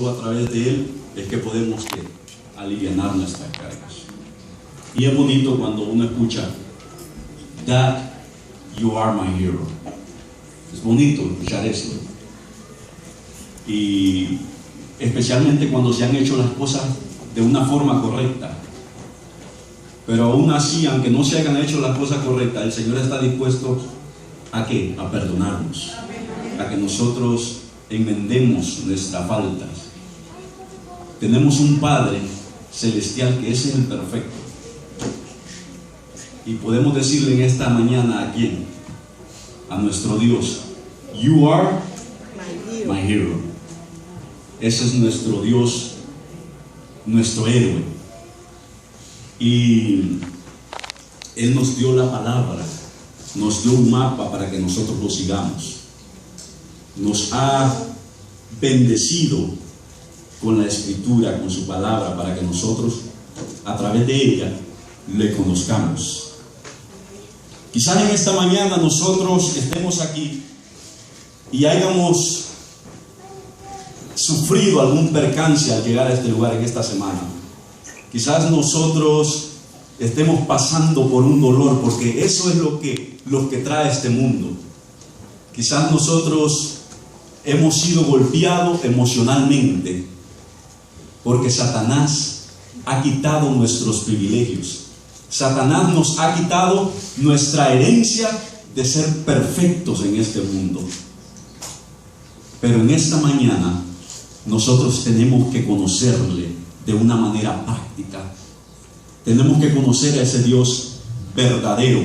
A través de Él es que podemos alivianar nuestras cargas. Y es bonito cuando uno escucha Dad, you are my hero. Es bonito escuchar eso. Y especialmente cuando se han hecho las cosas de una forma correcta. Pero aún así, aunque no se hayan hecho las cosas correctas, el Señor está dispuesto ¿a qué? A perdonarnos, a que nosotros enmendemos nuestras faltas. Tenemos un Padre celestial que ese es el perfecto. Y podemos decirle en esta mañana ¿a quién? A nuestro Dios, you are my hero. Ese es nuestro Dios, nuestro héroe. Y Él nos dio la palabra, nos dio un mapa para que nosotros lo sigamos. Nos ha bendecido con la Escritura, con su palabra, para que nosotros a través de ella le conozcamos. Quizás en esta mañana nosotros estemos aquí y hayamos sufrido algún percance al llegar a este lugar en esta semana. Quizás nosotros estemos pasando por un dolor, porque eso es lo que trae este mundo. Quizás nosotros hemos sido golpeados emocionalmente, porque Satanás ha quitado nuestros privilegios. Satanás nos ha quitado nuestra herencia de ser perfectos en este mundo. Pero en esta mañana nosotros tenemos que conocerle de una manera práctica. Tenemos que conocer a ese Dios verdadero.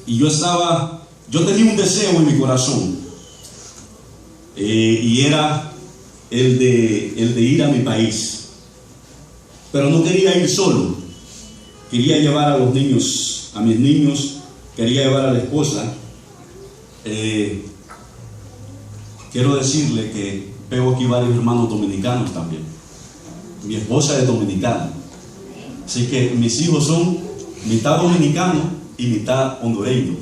Y yo tenía un deseo en mi corazón, y era el de ir a mi país. Pero no quería ir solo. Quería llevar a los niños, a mis niños, quería llevar a la esposa. Quiero decirle que veo aquí varios hermanos dominicanos también. Mi esposa es dominicana. Así que mis hijos son mitad dominicano y mitad hondureño.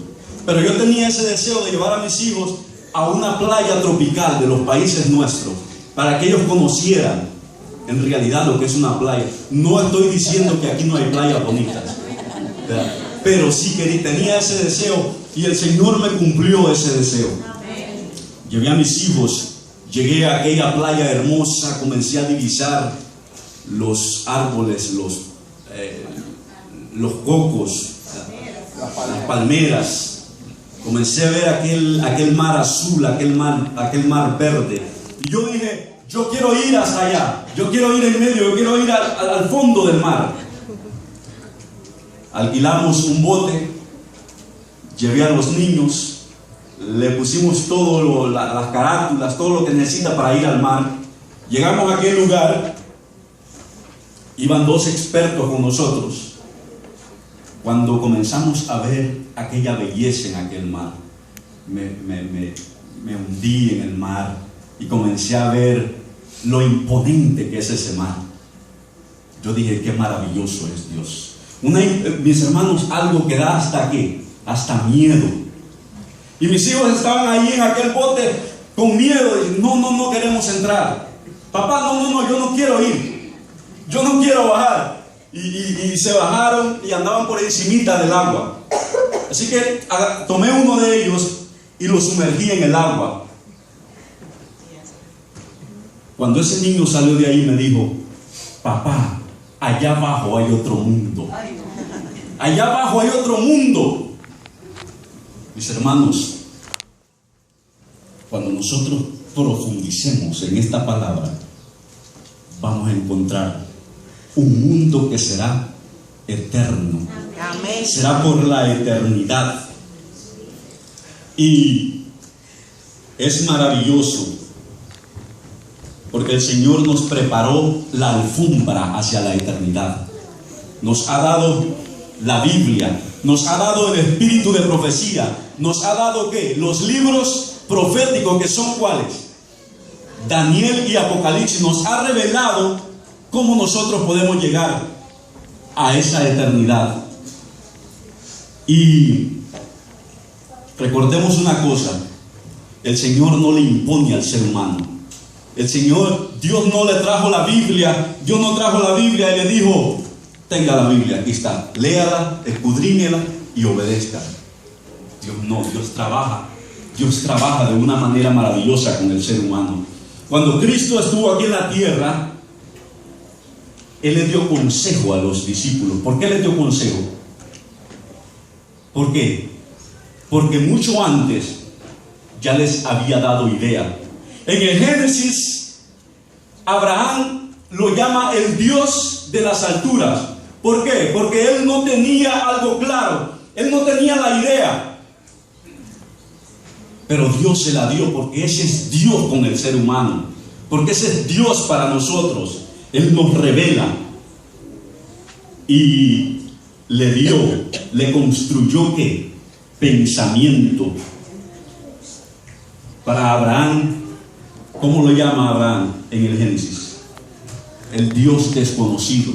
Pero yo tenía ese deseo de llevar a mis hijos a una playa tropical de los países nuestros, para que ellos conocieran en realidad lo que es una playa. No estoy diciendo que aquí no hay playas bonitas, ¿verdad? Pero sí que tenía ese deseo y el Señor me cumplió ese deseo. Llevé a mis hijos, llegué a aquella playa hermosa, comencé a divisar los árboles, los cocos, las palmeras. Comencé a ver aquel mar azul, aquel mar verde. Y yo dije, yo quiero ir hasta allá, yo quiero ir en medio, yo quiero ir al fondo del mar. Alquilamos un bote, llevé a los niños, le pusimos todo, las carátulas, todo lo que necesita para ir al mar. Llegamos a aquel lugar, iban 2 expertos con nosotros. Cuando comenzamos a ver aquella belleza en aquel mar, me hundí en el mar y comencé a ver lo imponente que es ese mar. Yo dije, qué maravilloso es Dios. Mis hermanos, algo que da hasta ¿qué? Hasta miedo. Y mis hijos estaban ahí en aquel bote con miedo y no queremos entrar. Papá, no, yo no quiero ir. Yo no quiero bajar. Y se bajaron y andaban por encimita del agua. Así que tomé uno de ellos y lo sumergí en el agua. Cuando ese niño salió de ahí me dijo, papá, allá abajo hay otro mundo. Allá abajo hay otro mundo. Mis hermanos, cuando nosotros profundicemos en esta palabra, vamos a encontrar un mundo que será eterno. Amén. Será por la eternidad. Y es maravilloso porque el Señor nos preparó la alfombra hacia la eternidad. Nos ha dado la Biblia, nos ha dado el espíritu de profecía, nos ha dado ¿qué? Los libros proféticos, que son ¿cuáles? Daniel y Apocalipsis. Nos ha revelado cómo nosotros podemos llegar a esa eternidad. Y recordemos una cosa: el Señor no le impone al ser humano. El Señor, Dios no le trajo la Biblia, Dios no trajo la Biblia y le dijo: tenga la Biblia, aquí está, léala, escudriñela y obedezca. Dios no, Dios trabaja de una manera maravillosa con el ser humano. Cuando Cristo estuvo aquí en la tierra, Él le dio consejo a los discípulos. ¿Por qué le dio consejo? ¿Por qué? Porque mucho antes ya les había dado idea. En el Génesis, Abraham lo llama el Dios de las alturas. ¿Por qué? Porque él no tenía algo claro, él no tenía la idea, pero Dios se la dio, porque ese es Dios con el ser humano, porque ese es Dios para nosotros. Él nos revela y le construyó ¿qué? Pensamiento. Para Abraham, ¿cómo lo llama Abraham en el Génesis? El Dios desconocido.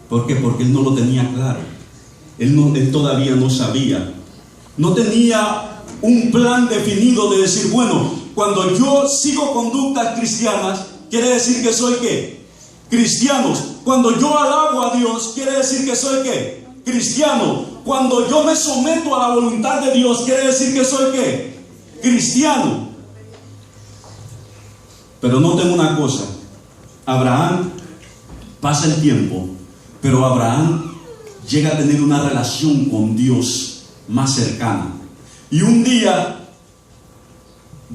¿Por qué? Porque él no lo tenía claro. Él todavía no sabía. No tenía un plan definido de decir, bueno, cuando yo sigo conductas cristianas, quiere decir que soy ¿qué? Cristianos. Cuando yo alabo a Dios, quiere decir que soy ¿qué? Cristiano. Cuando yo me someto a la voluntad de Dios, quiere decir que soy ¿qué? Cristiano. Pero noten una cosa: Abraham pasa el tiempo, pero Abraham llega a tener una relación con Dios más cercana. Y un día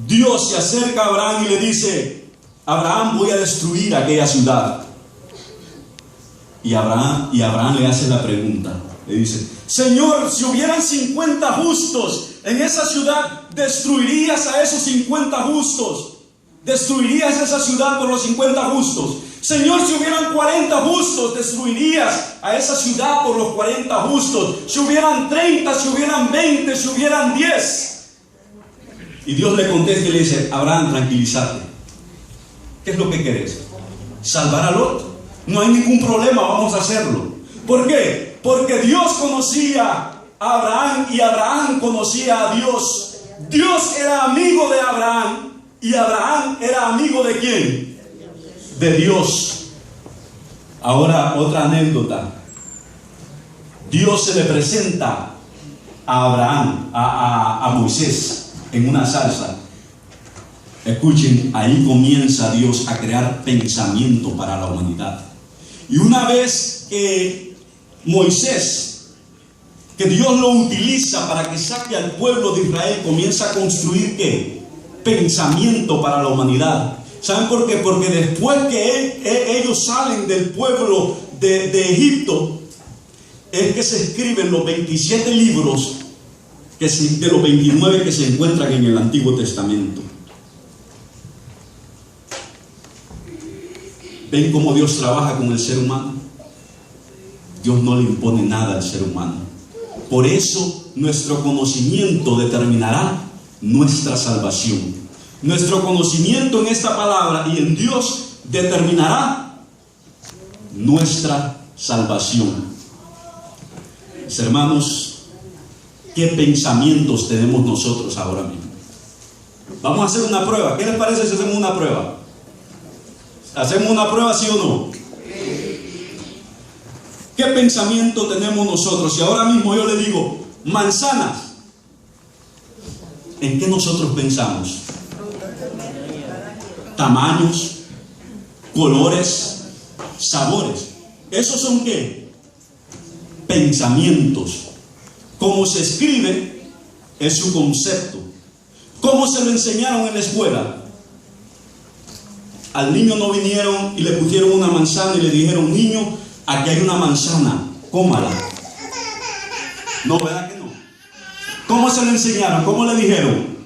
Dios se acerca a Abraham y le dice: Abraham, voy a destruir aquella ciudad. Y Abraham le hace la pregunta, le dice: Señor, si hubieran 50 justos en esa ciudad, ¿destruirías a esos 50 justos? ¿Destruirías esa ciudad por los 50 justos? Señor, si hubieran 40 justos, ¿destruirías a esa ciudad por los 40 justos? Si hubieran 30, si hubieran 20, si hubieran 10. Y Dios le contesta y le dice: Abraham, tranquilízate. ¿Qué es lo que querés? ¿Salvar a Lot? No hay ningún problema, vamos a hacerlo. ¿Por qué? Porque Dios conocía a Abraham y Abraham conocía a Dios. Dios era amigo de Abraham y Abraham era amigo ¿de quién? De Dios. Ahora otra anécdota. Dios se le presenta a Abraham, a Moisés, en una zarza. Escuchen, ahí comienza Dios a crear pensamiento para la humanidad. Y una vez que Moisés, que Dios lo utiliza para que saque al pueblo de Israel, comienza a construir ¿qué? Pensamiento para la humanidad. ¿Saben por qué? Porque después que ellos salen del pueblo de Egipto, es que se escriben los 27 libros de los 29 que se encuentran en el Antiguo Testamento. ¿Ven cómo Dios trabaja con el ser humano? Dios no le impone nada al ser humano. Por eso nuestro conocimiento determinará nuestra salvación. Nuestro conocimiento en esta palabra y en Dios determinará nuestra salvación. Mis hermanos, ¿qué pensamientos tenemos nosotros ahora mismo? Vamos a hacer una prueba. ¿Qué les parece si hacemos una prueba? ¿Hacemos una prueba, sí o no? ¿Qué pensamiento tenemos nosotros? Si ahora mismo yo le digo manzanas, ¿en qué nosotros pensamos? Tamaños, colores, sabores. ¿Esos son qué? Pensamientos. Cómo se escribe es su concepto. ¿Cómo se lo enseñaron en la escuela? Al niño no vinieron y le pusieron una manzana y le dijeron: niño, aquí hay una manzana, cómala. No, ¿verdad que no? ¿Cómo se lo enseñaron? ¿Cómo le dijeron?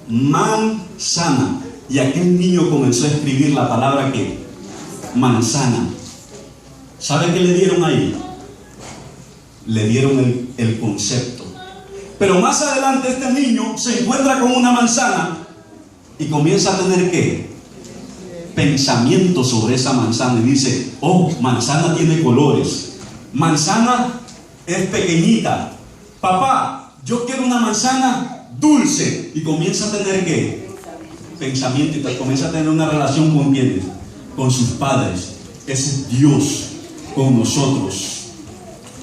Manzana. Y aquel niño comenzó a escribir la palabra ¿qué? Manzana. ¿Sabe qué le dieron ahí? Le dieron el concepto. Pero más adelante este niño se encuentra con una manzana y comienza a tener ¿qué? Pensamiento sobre esa manzana y dice: oh, manzana tiene colores, manzana es pequeñita, papá, yo quiero una manzana dulce, y comienza a tener ¿qué? Pensamiento, y comienza a tener una relación con ¿quiénes? Con sus padres. Ese es Dios con nosotros.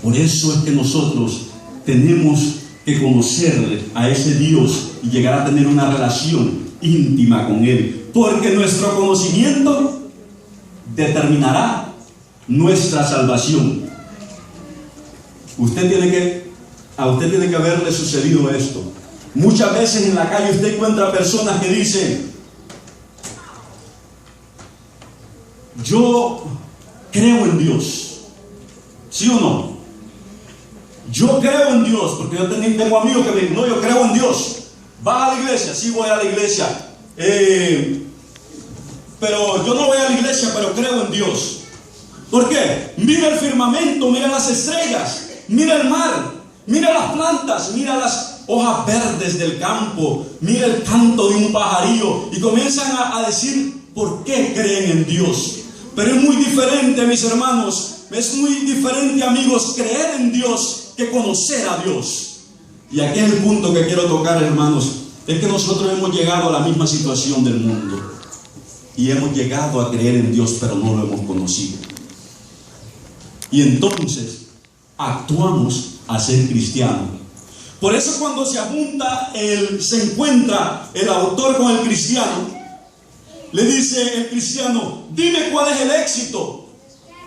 Por eso es que nosotros tenemos que conocerle a ese Dios y llegar a tener una relación íntima con Él, porque nuestro conocimiento determinará nuestra salvación. A usted tiene que haberle sucedido esto. Muchas veces en la calle usted encuentra personas que dicen: yo creo en Dios. ¿Sí o no? Yo creo en Dios, porque yo tengo amigos que me dicen: no, yo creo en Dios. ¿Vas a la iglesia? Sí, voy a la iglesia. Pero yo no voy a la iglesia, pero creo en Dios. ¿Por qué? Mira el firmamento, mira las estrellas, mira el mar, mira las plantas, mira las hojas verdes del campo, mira el canto de un pajarillo, y comienzan a decir por qué creen en Dios. Pero es muy diferente, mis hermanos, es muy diferente, amigos, creer en Dios que conocer a Dios. Y aquí es el punto que quiero tocar, hermanos. Es que nosotros hemos llegado a la misma situación del mundo, y hemos llegado a creer en Dios, pero no lo hemos conocido. Y entonces actuamos a ser cristianos. Por eso cuando se encuentra el autor con el cristiano, le dice el cristiano: dime cuál es el éxito.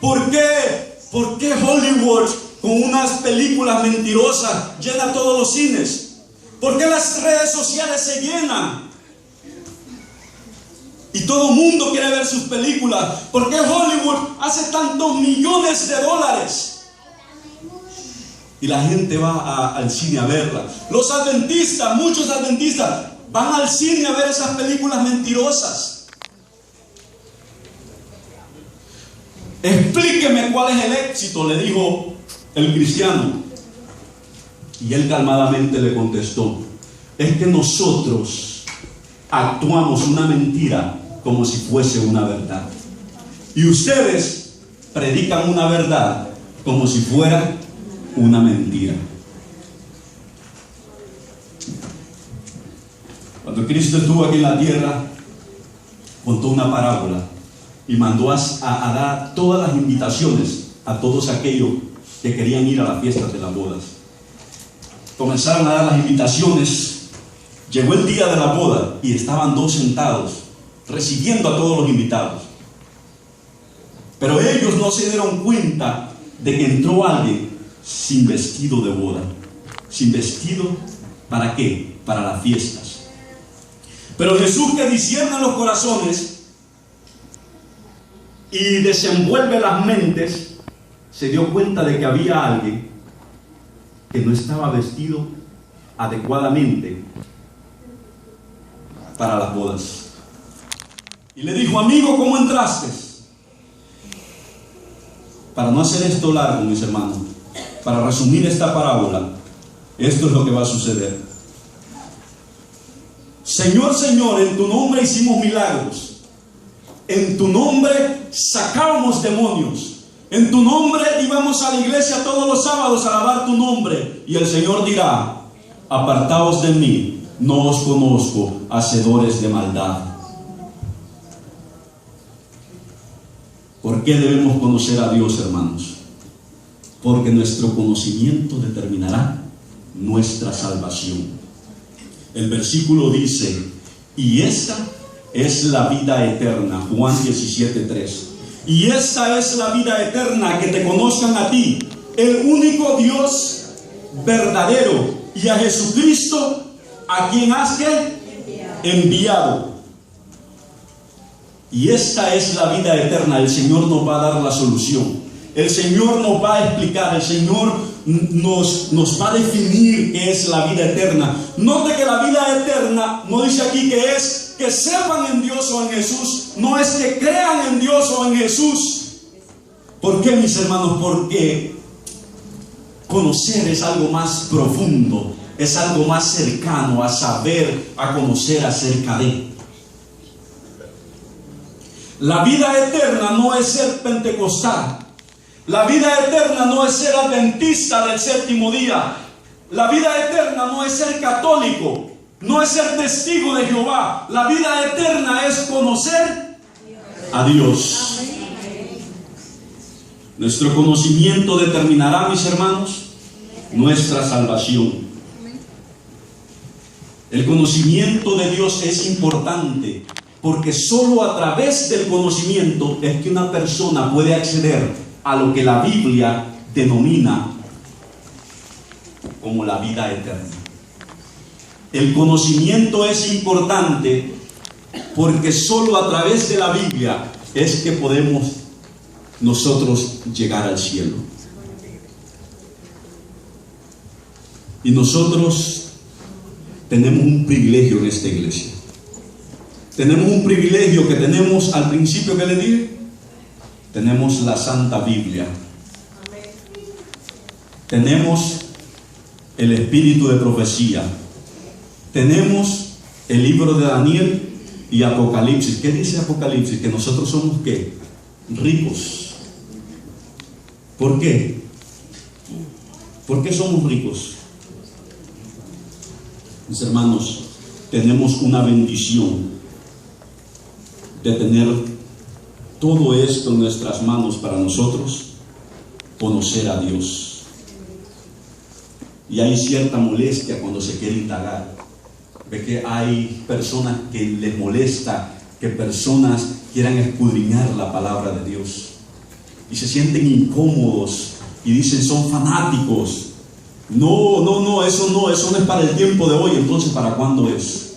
¿Por qué Hollywood, con unas películas mentirosas, llena todos los cines? ¿Por qué las redes sociales se llenan y todo el mundo quiere ver sus películas? ¿Por qué Hollywood hace tantos millones de dólares y la gente va al cine a verla? Los adventistas, muchos adventistas, van al cine a ver esas películas mentirosas. Explíqueme cuál es el éxito, le dijo el cristiano. Y él calmadamente le contestó: es que nosotros actuamos una mentira como si fuese una verdad, y ustedes predican una verdad como si fuera una mentira. Cuando Cristo estuvo aquí en la tierra, contó una parábola y mandó a dar todas las invitaciones a todos aquellos que querían ir a las fiestas de las bodas. Comenzaron a dar las invitaciones. Llegó el día de la boda y estaban dos sentados recibiendo a todos los invitados. Pero ellos no se dieron cuenta de que entró alguien sin vestido de boda. Sin vestido, ¿para qué? Para las fiestas. Pero Jesús, que discierne los corazones y desenvuelve las mentes, se dio cuenta de que había alguien que no estaba vestido adecuadamente para las bodas. Y le dijo: amigo, ¿cómo entraste? Para no hacer esto largo, mis hermanos, para resumir esta parábola, esto es lo que va a suceder. Señor, Señor, en tu nombre hicimos milagros. En tu nombre sacábamos demonios. En tu nombre íbamos a la iglesia todos los sábados a alabar tu nombre. Y el Señor dirá: apartaos de mí, no os conozco, hacedores de maldad. ¿Por qué debemos conocer a Dios, hermanos? Porque nuestro conocimiento determinará nuestra salvación. El versículo dice: y esta es la vida eterna. Juan 17:3. Y esta es la vida eterna, que te conozcan a ti, el único Dios verdadero, y a Jesucristo, a quien has enviado. Y esta es la vida eterna. El Señor nos va a dar la solución. El Señor nos va a explicar. El Señor nos va a definir qué es la vida eterna. Note que la vida eterna no dice aquí que es que sepan en Dios o en Jesús. No es que crean en Dios o en Jesús. ¿Por qué, mis hermanos? Porque conocer es algo más profundo, es algo más cercano a saber, a conocer acerca de. La vida eterna no es ser pentecostal. La vida eterna no es ser adventista del séptimo día. La vida eterna no es ser católico. no es ser testigo de Jehová. La vida eterna es conocer a Dios. Nuestro conocimiento determinará, mis hermanos, nuestra salvación. El conocimiento de Dios es importante, porque solo a través del conocimiento es que una persona puede acceder a lo que la Biblia denomina como la vida eterna. El conocimiento es importante porque solo a través de la Biblia es que podemos nosotros llegar al cielo. Y nosotros tenemos un privilegio en esta iglesia. Tenemos un privilegio que tenemos al principio que le dije. Tenemos la Santa Biblia. Tenemos el espíritu de profecía. Tenemos el libro de Daniel y Apocalipsis. ¿Qué dice Apocalipsis? Que nosotros somos ¿qué? Ricos. ¿Por qué? ¿Por qué somos ricos? Mis hermanos, tenemos una bendición de tener todo esto en nuestras manos para nosotros conocer a Dios. Y hay cierta molestia cuando se quiere indagar. Ve que hay personas que les molesta que personas quieran escudriñar la palabra de Dios y se sienten incómodos y dicen son fanáticos. No, eso no es para el tiempo de hoy. Entonces, ¿para cuándo es?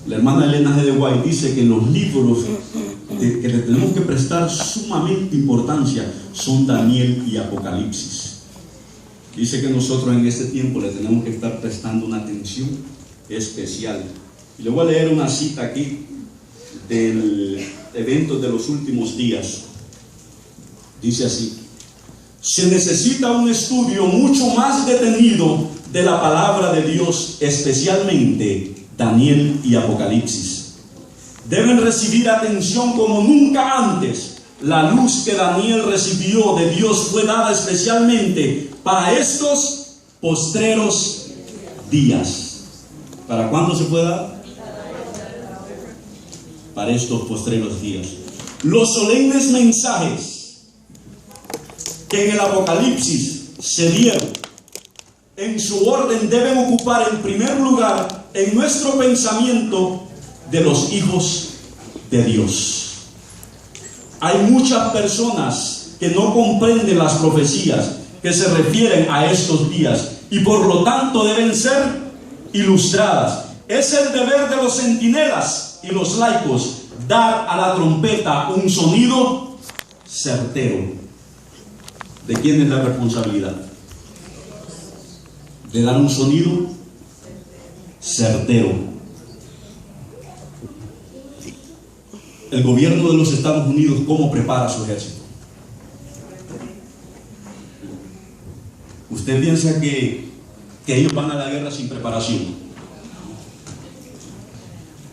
La hermana Elena G. de White dice que los libros que le tenemos que prestar sumamente importancia son Daniel y Apocalipsis. Dice que nosotros en este tiempo le tenemos que estar prestando una atención especial. Y le voy a leer una cita aquí del evento de los últimos días. Dice así: se necesita un estudio mucho más detenido de la palabra de Dios, especialmente Daniel y Apocalipsis. Deben recibir atención como nunca antes. La luz que Daniel recibió de Dios fue dada especialmente para estos postreros días. ¿Para cuándo se puede dar? Para estos postreros días. Los solemnes mensajes que en el Apocalipsis se dieron en su orden deben ocupar el primer lugar en nuestro pensamiento de los hijos de Dios. Hay muchas personas que no comprenden las profecías que se refieren a estos días y por lo tanto deben ser ilustradas. Es el deber de los centinelas y los laicos dar a la trompeta un sonido certero. ¿De quién es la responsabilidad? De dar un sonido certero. El gobierno de los Estados Unidos, ¿cómo prepara su ejército? Usted piensa que ellos van a la guerra sin preparación.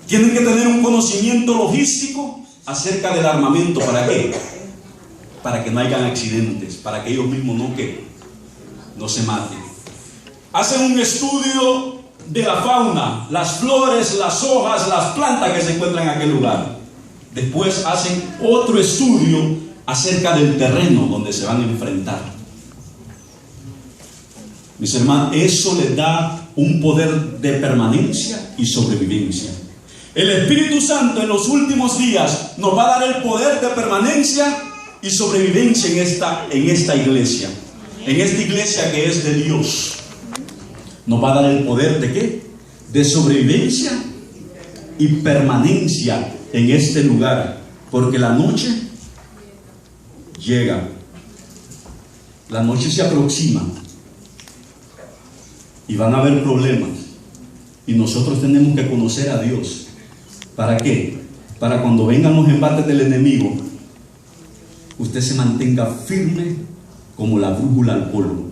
Tienen que tener un conocimiento logístico acerca del armamento. ¿Para qué? Para que no hayan accidentes, para que ellos mismos no se maten. Hacen un estudio de la fauna, las flores, las hojas, las plantas que se encuentran en aquel lugar. Después hacen otro estudio acerca del terreno donde se van a enfrentar. Mis hermanos, eso les da un poder de permanencia y sobrevivencia. El Espíritu Santo en los últimos días nos va a dar el poder de permanencia y sobrevivencia en esta iglesia. En esta iglesia que es de Dios. Nos va a dar el poder ¿de qué? De sobrevivencia y permanencia en este lugar, porque la noche llega, la noche se aproxima y van a haber problemas y nosotros tenemos que conocer a Dios. ¿Para qué? Para cuando vengan los embates del enemigo, usted se mantenga firme como la brújula al polo.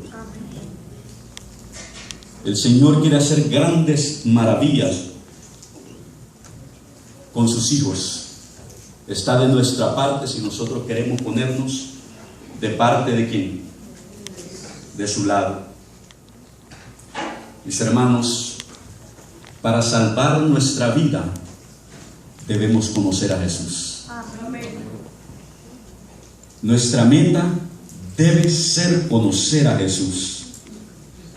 El Señor quiere hacer grandes maravillas con sus hijos. Está de nuestra parte si nosotros queremos ponernos de parte de ¿quién? De su lado. Mis hermanos, para salvar nuestra vida, debemos conocer a Jesús. Nuestra meta debe ser conocer a Jesús.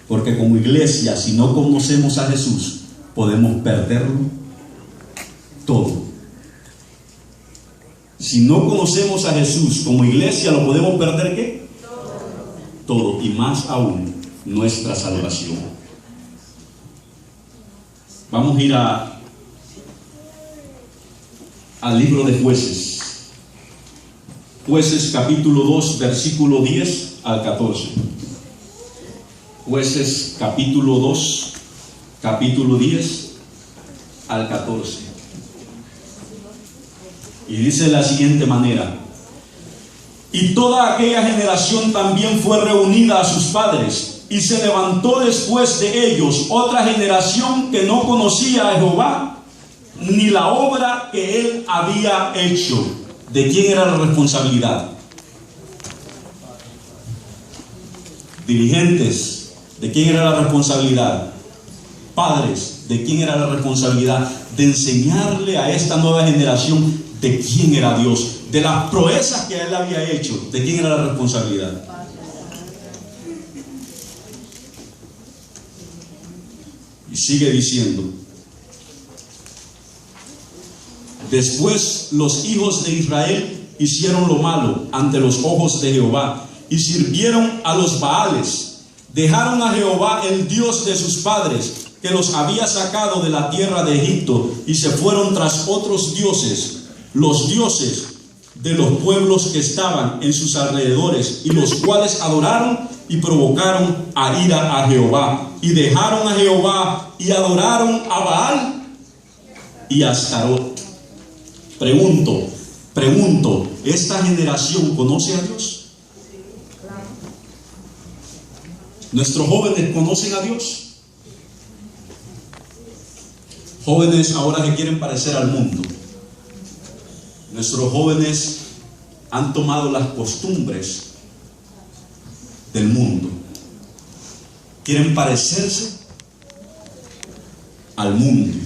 Porque como iglesia, si no conocemos a Jesús, podemos perderlo todo. Si no conocemos a Jesús como iglesia, ¿lo podemos perder qué? Todo. Y más aún, nuestra salvación. Vamos a ir al libro de Jueces. Jueces capítulo 2, versículo 10 al 14. Jueces capítulo 2, capítulo 10 al 14. Y dice de la siguiente manera: y toda aquella generación también fue reunida a sus padres, y se levantó después de ellos otra generación que no conocía a Jehová, ni la obra que él había hecho. ¿De quién era la responsabilidad? Dirigentes, ¿de quién era la responsabilidad? Padres, ¿de quién era la responsabilidad? De enseñarle a esta nueva generación de quién era Dios, de las proezas que él había hecho. ¿De quién era la responsabilidad? Y sigue diciendo: después los hijos de Israel hicieron lo malo ante los ojos de Jehová y sirvieron a los Baales. Dejaron a Jehová, el Dios de sus padres, que los había sacado de la tierra de Egipto, y se fueron tras otros dioses, los dioses de los pueblos que estaban en sus alrededores, y los cuales adoraron y provocaron a ira a Jehová. Y dejaron a Jehová y adoraron a Baal y a Astarot. Pregunto, ¿esta generación conoce a Dios? ¿Nuestros jóvenes conocen a Dios? Jóvenes ahora que quieren parecer al mundo. Nuestros jóvenes han tomado las costumbres del mundo. Quieren parecerse al mundo.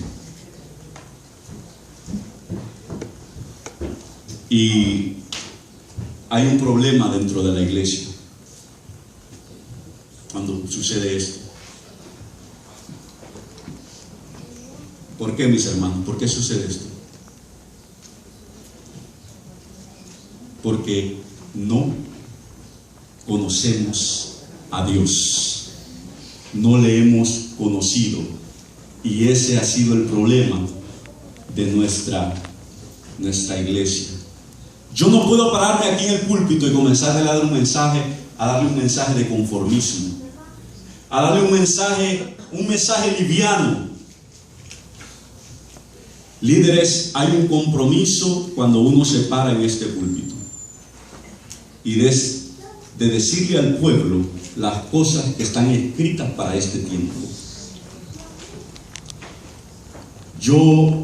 Y hay un problema dentro de la iglesia cuando sucede esto. ¿Por qué, mis hermanos? ¿Por qué sucede esto? Porque no conocemos a Dios, no le hemos conocido, y ese ha sido el problema de nuestra iglesia. Yo no puedo pararme aquí en el púlpito y comenzar a darle un mensaje de conformismo, a darle un mensaje liviano. Líderes, hay un compromiso cuando uno se para en este púlpito y de decirle al pueblo las cosas que están escritas para este tiempo. Yo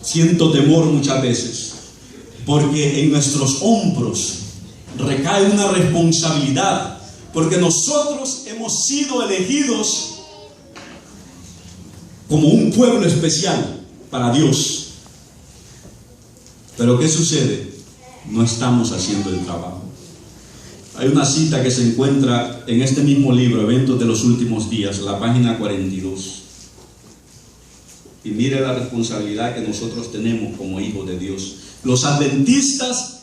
siento temor muchas veces, porque en nuestros hombros recae una responsabilidad, porque nosotros hemos sido elegidos como un pueblo especial para Dios. Pero ¿qué sucede? No estamos haciendo el trabajo. Hay una cita que se encuentra en este mismo libro, Eventos de los Últimos Días, la página 42. Y mire la responsabilidad que nosotros tenemos como hijos de Dios. Los adventistas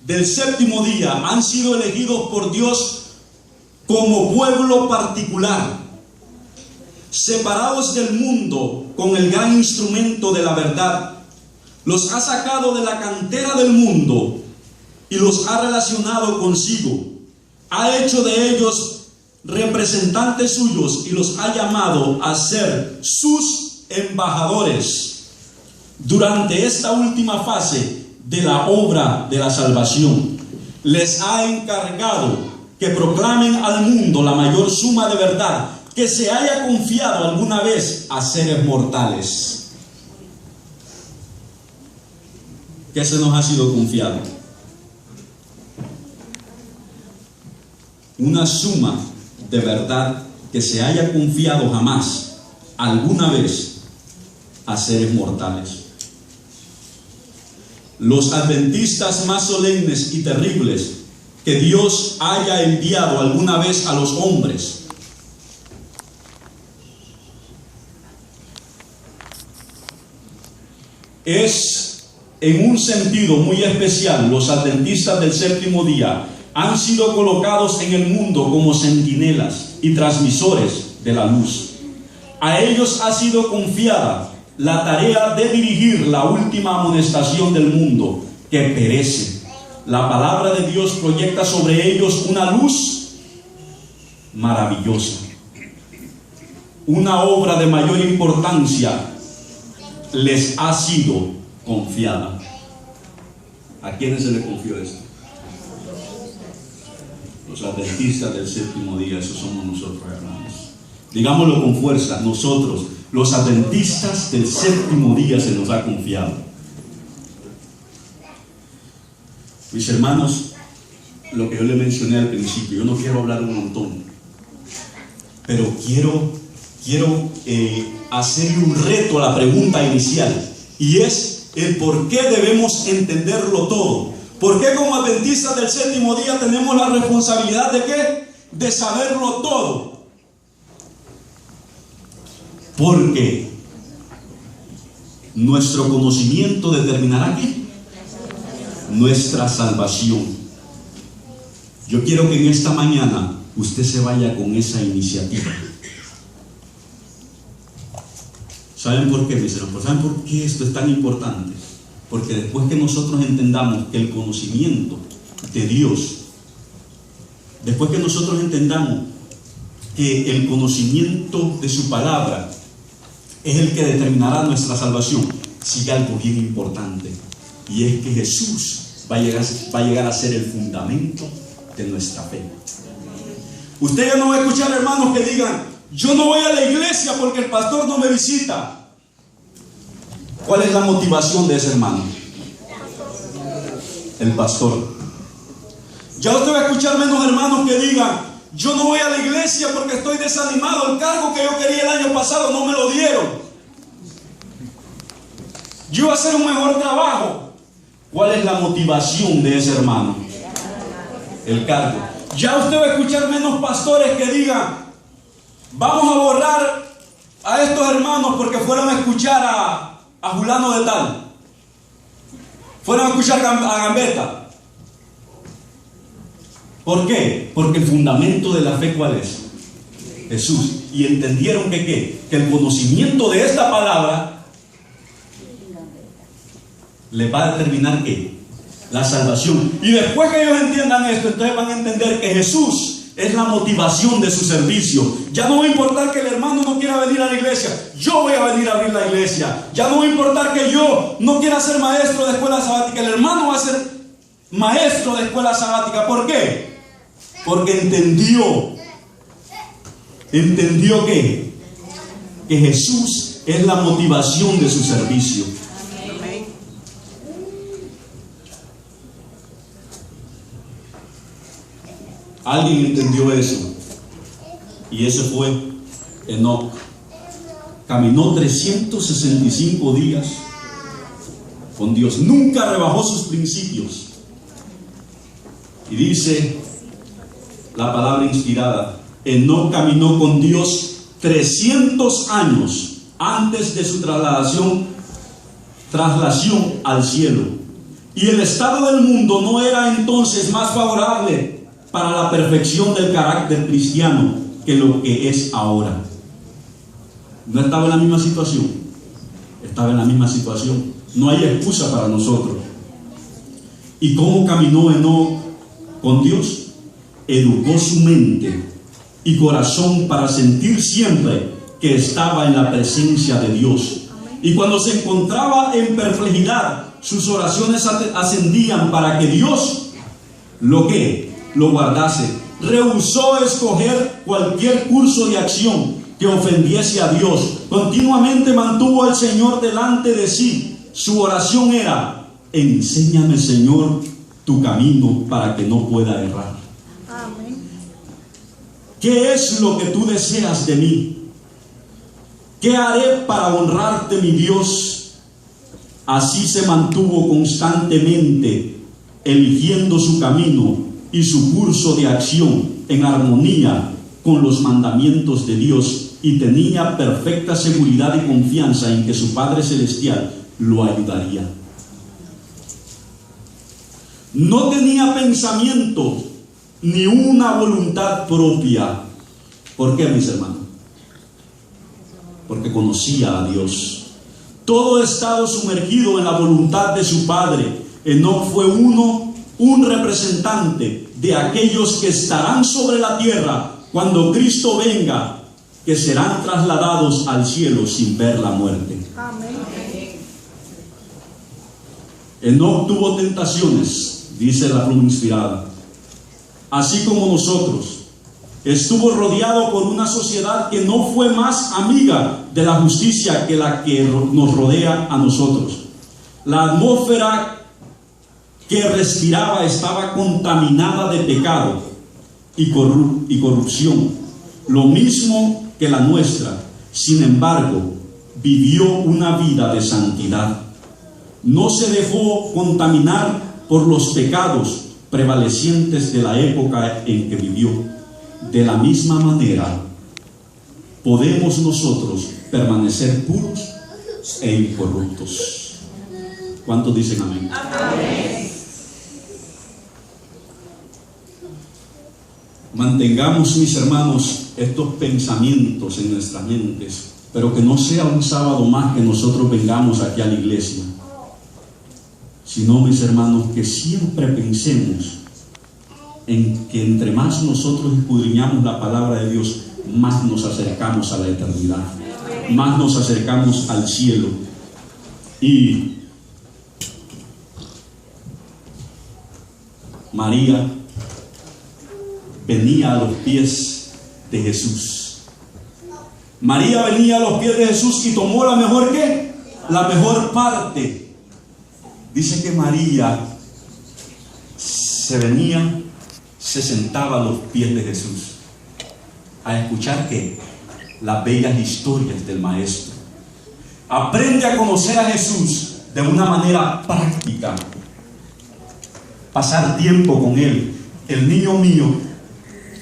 del séptimo día han sido elegidos por Dios como pueblo particular, separados del mundo con el gran instrumento de la verdad. Los ha sacado de la cantera del mundo y los ha relacionado consigo. Ha hecho de ellos representantes suyos y los ha llamado a ser sus embajadores durante esta última fase de la obra de la salvación. Les ha encargado que proclamen al mundo la mayor suma de verdad que se haya confiado alguna vez a seres mortales. ¿Qué se nos ha sido confiado? Una suma de verdad que se haya confiado jamás alguna vez a seres mortales. Los adventistas más solemnes y terribles que Dios haya enviado alguna vez a los hombres es, en un sentido muy especial, los adventistas del séptimo día han sido colocados en el mundo como centinelas y transmisores de la luz. A ellos ha sido confiada la tarea de dirigir la última amonestación del mundo que perece. La palabra de Dios proyecta sobre ellos una luz maravillosa. Una obra de mayor importancia les ha sido confiada. ¿A quiénes se les confió esto? Los adventistas del séptimo día. Esos somos nosotros, hermanos. Digámoslo con fuerza, nosotros, los adventistas del séptimo día, se nos ha confiado. Mis hermanos, lo que yo le mencioné al principio, yo no quiero hablar un montón, pero quiero hacerle un reto a la pregunta inicial, y es el por qué debemos entenderlo todo. ¿Por qué como adventistas del séptimo día tenemos la responsabilidad de qué? De saberlo todo. Porque nuestro conocimiento determinará ¿qué? Nuestra salvación. Yo quiero que en esta mañana usted se vaya con esa iniciativa. ¿Saben por qué, mis hermanos? ¿Saben por qué esto es tan importante? Porque después que nosotros entendamos que el conocimiento de Dios, después que nosotros entendamos que el conocimiento de su palabra es el que determinará nuestra salvación, sigue algo bien importante, y es que Jesús va a llegar a ser el fundamento de nuestra fe. Usted ya no va a escuchar hermanos que digan: yo no voy a la iglesia porque el pastor no me visita. ¿Cuál es la motivación de ese hermano? El pastor. Ya usted va a escuchar menos hermanos que digan: yo no voy a la iglesia porque estoy desanimado, el cargo que yo quería el año pasado no me lo dieron, yo iba a hacer un mejor trabajo. ¿Cuál es la motivación de ese hermano? El cargo. Ya usted va a escuchar menos pastores que digan: vamos a borrar a estos hermanos porque fueron a escuchar a fulano de tal, fueron a escuchar a Gambetta. ¿Por qué? Porque el fundamento de la fe, ¿cuál es? Jesús. Y entendieron que ¿qué? Que el conocimiento de esta palabra les va a determinar ¿qué? La salvación. Y después que ellos entiendan esto, entonces van a entender que Jesús es la motivación de su servicio. Ya no va a importar que el hermano no quiera venir a la iglesia, yo voy a venir a abrir la iglesia. Ya no va a importar que yo no quiera ser maestro de escuela sabática, el hermano va a ser maestro de escuela sabática. ¿Por qué? Porque entendió que Jesús es la motivación de su servicio. Alguien entendió eso, y ese fue Enoc. Caminó 365 días con Dios, nunca rebajó sus principios. Y dice la palabra inspirada: Enoc caminó con Dios 300 años antes de su traslación al cielo. Y el estado del mundo no era entonces más favorable para la perfección del carácter cristiano que lo que es ahora. No estaba en la misma situación, estaba en la misma situación. No hay excusa para nosotros. ¿Y cómo caminó Enoc con Dios? Educó su mente y corazón para sentir siempre que estaba en la presencia de Dios. Y cuando se encontraba en perplejidad, sus oraciones ascendían para que Dios lo guardase. Rehusó escoger cualquier curso de acción que ofendiese a Dios. Continuamente mantuvo al Señor delante de sí. Su oración era: enséñame, Señor, tu camino para que no pueda errar. Amén. ¿Qué es lo que tú deseas de mí? ¿Qué haré para honrarte, mi Dios? Así se mantuvo constantemente, eligiendo su camino y su curso de acción en armonía con los mandamientos de Dios, y tenía perfecta seguridad y confianza en que su Padre Celestial lo ayudaría. No tenía pensamiento ni una voluntad propia. ¿Por qué, mis hermanos? Porque conocía a Dios. Todo estaba sumergido en la voluntad de su Padre. Enoc fue un representante de aquellos que estarán sobre la tierra cuando Cristo venga, que serán trasladados al cielo sin ver la muerte. Amén. Enoc tuvo tentaciones, dice la pluma inspirada, así como nosotros. Estuvo rodeado por una sociedad que no fue más amiga de la justicia que la que nos rodea a nosotros. La atmósfera que respiraba estaba contaminada de pecado y corrupción, lo mismo que la nuestra. Sin embargo, vivió una vida de santidad. No se dejó contaminar por los pecados prevalecientes de la época en que vivió. De la misma manera, podemos nosotros permanecer puros e incorruptos. ¿Cuántos dicen amén? Amén. Mantengamos, mis hermanos, estos pensamientos en nuestras mentes, pero que no sea un sábado más que nosotros vengamos aquí a la iglesia, sino, mis hermanos, que siempre pensemos en que entre más nosotros escudriñamos la palabra de Dios, más nos acercamos a la eternidad, más nos acercamos al cielo. Y María venía a los pies de Jesús. María venía a los pies de Jesús y tomó la mejor ¿qué? La mejor parte. Dice que María se sentaba a los pies de Jesús a escuchar ¿qué? Las bellas historias del Maestro. Aprende a conocer a Jesús de una manera práctica. Pasar tiempo con Él. El niño mío,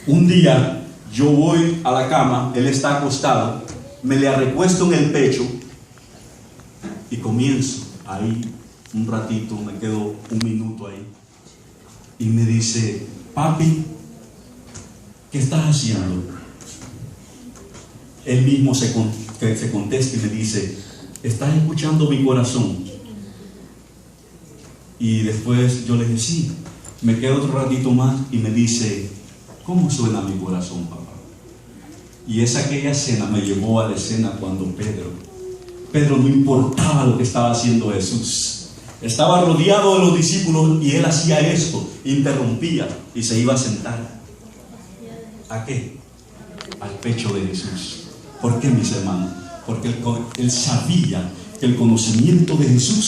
un día yo voy a la cama, él está acostado, me le recuesto en el pecho y comienzo ahí un ratito, me quedo un minuto ahí. Y me dice: papi, ¿qué estás haciendo? Él mismo se contesta y me dice: ¿estás escuchando mi corazón? Y después yo le dije: sí. Me quedo otro ratito más y me dice: ¿cómo suena mi corazón, papá? Y aquella escena me llevó a la escena cuando Pedro no importaba lo que estaba haciendo Jesús. Estaba rodeado de los discípulos y él hacía esto, interrumpía y se iba a sentar. ¿A qué? Al pecho de Jesús. ¿Por qué, mis hermanos? Porque él sabía que el conocimiento de Jesús